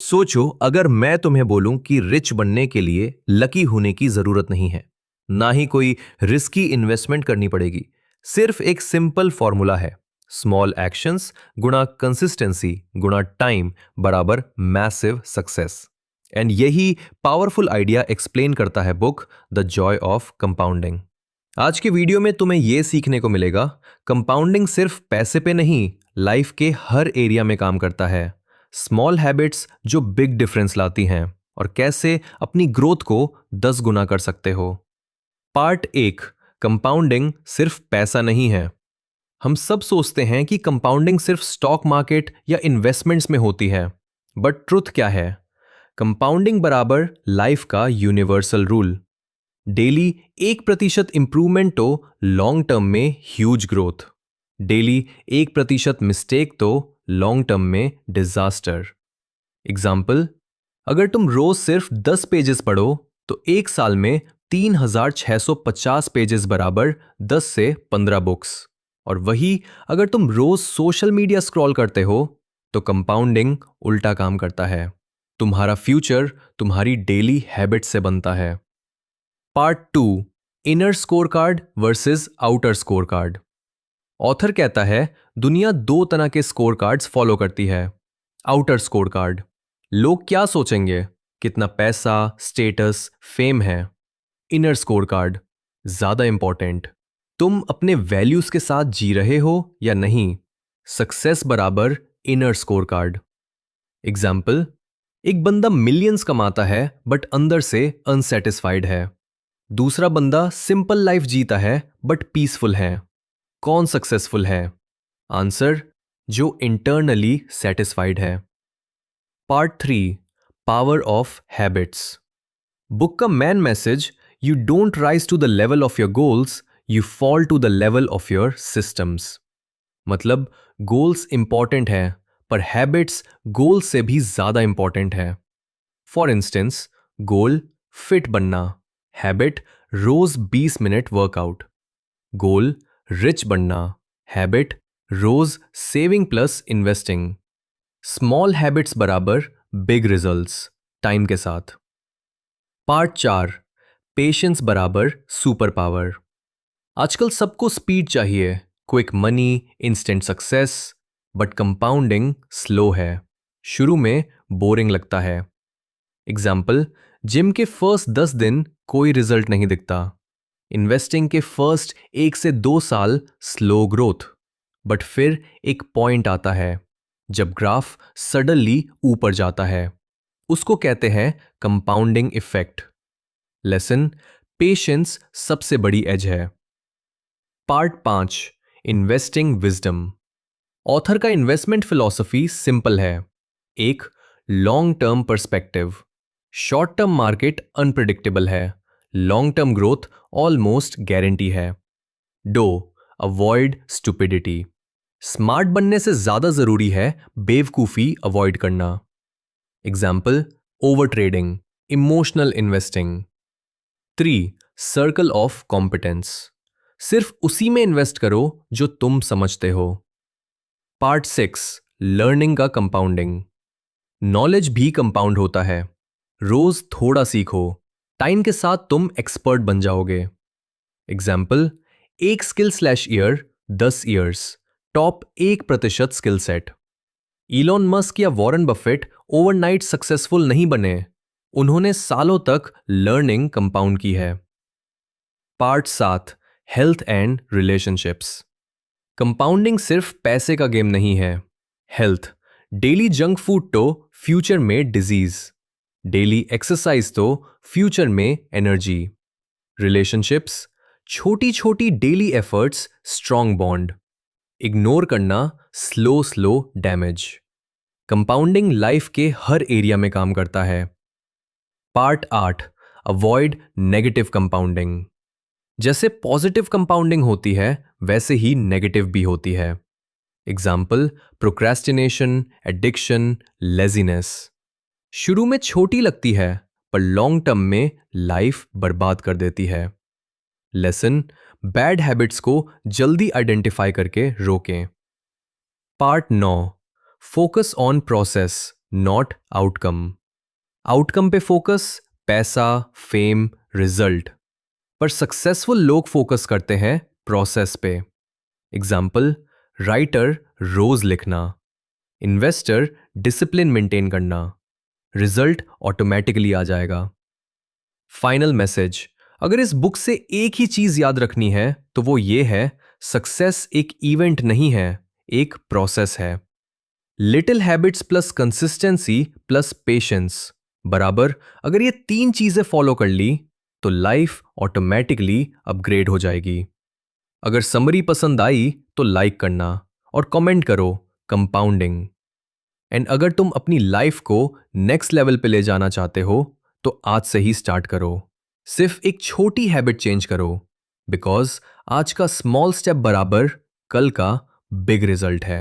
सोचो अगर मैं तुम्हें बोलूं कि रिच बनने के लिए लकी होने की जरूरत नहीं है, ना ही कोई रिस्की इन्वेस्टमेंट करनी पड़ेगी। सिर्फ एक सिंपल फॉर्मूला है, स्मॉल एक्शंस गुणा कंसिस्टेंसी गुणा टाइम बराबर मैसिव सक्सेस। एंड यही पावरफुल आइडिया एक्सप्लेन करता है book the Joy of compounding. आज के वीडियो में तुम्हें यह सीखने को मिलेगा, कंपाउंडिंग सिर्फ पैसे पे नहीं, लाइफ के हर एरिया में काम करता है। स्मॉल हैबिट्स जो बिग डिफरेंस लाती हैं और कैसे अपनी ग्रोथ को 10 गुना कर सकते हो। पार्ट 1, कंपाउंडिंग सिर्फ पैसा नहीं है। हम सब सोचते हैं कि कंपाउंडिंग सिर्फ स्टॉक मार्केट या इन्वेस्टमेंट्स में होती है, बट ट्रुथ क्या है? कंपाउंडिंग बराबर लाइफ का यूनिवर्सल रूल। डेली 1% इंप्रूवमेंट तो लॉन्ग टर्म में ह्यूज ग्रोथ, डेली 1% मिस्टेक तो लॉन्ग टर्म में डिजास्टर। एग्जाम्पल, अगर तुम रोज सिर्फ 10 पेजेस पढ़ो तो एक साल में 3650 पेजेस बराबर 10 से 15 बुक्स। और वही अगर तुम रोज सोशल मीडिया स्क्रॉल करते हो तो कंपाउंडिंग उल्टा काम करता है। तुम्हारा फ्यूचर तुम्हारी डेली हैबिट से बनता है। Part 2, inner score card versus outer score card. Author कहता है दुनिया दो तरह के स्कोर कार्ड्स फॉलो करती है। आउटर स्कोर कार्ड, लोग क्या सोचेंगे, कितना पैसा, स्टेटस, फेम है। इनर स्कोर कार्ड, ज्यादा इंपॉर्टेंट, तुम अपने वैल्यूज के साथ जी रहे हो या नहीं। सक्सेस बराबर इनर स्कोर कार्ड। एग्जाम्पल, एक बंदा मिलियंस कमाता है बट अंदर से अनसेटिस्फाइड है। दूसरा बंदा सिंपल लाइफ जीता है बट पीसफुल है। कौन सक्सेसफुल है? आंसर, जो इंटरनली सेटिस्फाइड है। Part 3, power of habits. Book का main message, you don't rise to the level of your goals, you fall to the level of your systems. मतलब goals important है पर habits goal से भी ज्यादा important है। For instance, goal fit बनना, habit रोज 20 मिनट वर्कआउट। गोल रिच बनना, हैबिट रोज saving plus investing. Small habits बराबर बिग रिजल्ट्स टाइम के साथ। पार्ट 4, पेशेंस बराबर सुपर पावर। आजकल सबको स्पीड चाहिए, quick money, instant success, but compounding slow है। शुरू में बोरिंग लगता है। एग्जाम्पल, जिम के फर्स्ट 10 दिन कोई रिजल्ट नहीं दिखता। इन्वेस्टिंग के फर्स्ट 1 से 2 साल स्लो ग्रोथ, बट फिर एक पॉइंट आता है जब ग्राफ सडनली ऊपर जाता है। उसको कहते हैं कंपाउंडिंग इफेक्ट। लेसन, पेशेंस सबसे बड़ी एज है। Part 5, investing wisdom. ऑथर का इन्वेस्टमेंट फिलॉसफी सिंपल है। एक, long term perspective. Short term market unpredictable है, long term growth almost guarantee है। 2, अवॉइड स्टुपिडिटी। स्मार्ट बनने से ज्यादा जरूरी है बेवकूफी अवॉइड करना। Example, over trading, emotional investing. 3, circle of competence. सिर्फ उसी में इन्वेस्ट करो जो तुम समझते हो। पार्ट 6, लर्निंग का कंपाउंडिंग। नॉलेज भी कंपाउंड होता है। रोज थोड़ा सीखो, टाइम के साथ तुम एक्सपर्ट बन जाओगे। एग्जाम्पल, एक skill slash year 10 years, top 1% skill set. Elon Musk या वॉरेन बफेट ओवरनाइट सक्सेसफुल नहीं बने, उन्होंने सालों तक लर्निंग कंपाउंड की है। Part 7, health and relationships. Compounding सिर्फ पैसे का गेम नहीं है। हेल्थ, डेली जंक फूड तो फ्यूचर में डिजीज, डेली एक्सरसाइज तो फ्यूचर में एनर्जी। रिलेशनशिप्स, छोटी छोटी daily efforts strong bond, ignore करना slow slow damage. Compounding life के हर एरिया में काम करता है। Part 8, avoid negative compounding. जैसे पॉजिटिव कंपाउंडिंग होती है वैसे ही नेगेटिव भी होती है। Example, procrastination, addiction, laziness. शुरू में छोटी लगती है पर लॉन्ग टर्म में लाइफ बर्बाद कर देती है। लेसन, बैड हैबिट्स को जल्दी आइडेंटिफाई करके रोकें। Part 9, focus on process not outcome. Outcome पे फोकस, पैसा, फेम, रिजल्ट। पर सक्सेसफुल लोग फोकस करते हैं प्रोसेस पे। एग्जाम्पल, राइटर रोज लिखना, इन्वेस्टर डिसिप्लिन मेंटेन करना, रिजल्ट ऑटोमेटिकली आ जाएगा। फाइनल मैसेज, अगर इस बुक से एक ही चीज याद रखनी है तो वो ये है, सक्सेस एक इवेंट नहीं है, एक प्रोसेस है। Little habits plus consistency plus patience बराबर, अगर ये तीन चीजें फॉलो कर ली तो लाइफ ऑटोमेटिकली अपग्रेड हो जाएगी। अगर समरी पसंद आई तो लाइक करना और कमेंट करो कंपाउंडिंग। एंड अगर तुम अपनी लाइफ को नेक्स्ट लेवल पे ले जाना चाहते हो तो आज से ही स्टार्ट करो। सिर्फ एक छोटी हैबिट चेंज करो, बिकॉज आज का स्मॉल स्टेप बराबर कल का बिग रिजल्ट है।